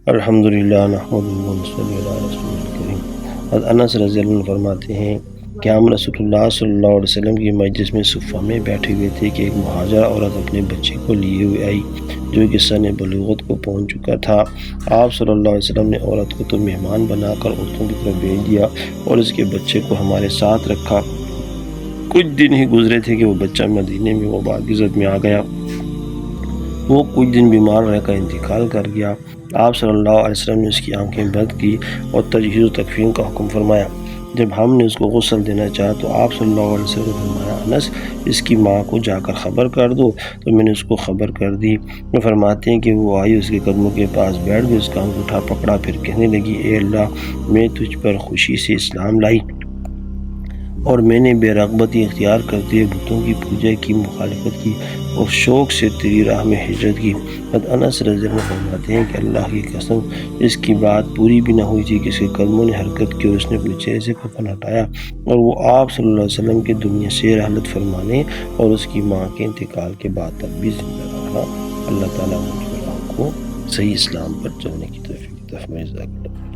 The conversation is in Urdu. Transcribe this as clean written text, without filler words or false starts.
الحمدللہ نحمدہ ونصلی علی رسول الکریم۔ حضرت انس رضی اللہ عنہ فرماتے ہیں کہ ہم رسول اللہ صلی اللہ علیہ وسلم کی مجلس میں صفہ میں بیٹھے ہوئے تھے کہ ایک مہاجرہ عورت اپنے بچے کو لیے ہوئے آئی جو کہ سن بلوغت کو پہنچ چکا تھا۔ آپ صلی اللہ علیہ وسلم نے عورت کو تو مہمان بنا کر عورتوں کی طرف بھیج دیا اور اس کے بچے کو ہمارے ساتھ رکھا۔ کچھ دن ہی گزرے تھے کہ وہ بچہ مدینے میں وبا کی زد میں آ گیا۔ وہ کچھ دن بیمار رہ کر انتقال کر گیا۔ آپ صلی اللہ علیہ وسلم نے اس کی آنکھیں بند کی اور تجہیز و تکفین کا حکم فرمایا۔ جب ہم نے اس کو غسل دینا چاہا تو آپ صلی اللہ علیہ وسلم نے فرمایا، انس اس کی ماں کو جا کر خبر کر دو۔ تو میں نے اس کو خبر کر دی۔ وہ فرماتے ہیں کہ وہ آئی، اس کے قدموں کے پاس بیٹھ گئی، اس کا انگوٹھا پکڑا، پھر کہنے لگی، اے اللہ، میں تجھ پر خوشی سے اسلام لائی اور میں نے بے رغبتی اختیار کرتے ہوئے بتوں کی پوجا کی مخالفت کی اور شوق سے تیری راہ میں ہجرت کی۔ حضرت انس رضی اللہ عنہ فرماتے ہیں کہ اللہ کی قسم اس کی بات پوری بھی نہ ہوئی تھی کہ اس کے قدموں نے حرکت کی اور اس نے اپنے چہرے سے کفن ہٹایا اور وہ آپ صلی اللہ علیہ وسلم کے دنیا سے رحلت فرمانے اور اس کی ماں کے انتقال کے بعد تک بھی زندہ رہا۔ اللہ تعالیٰ کو صحیح اسلام پر چلنے کی توفیق عطا فرمائے۔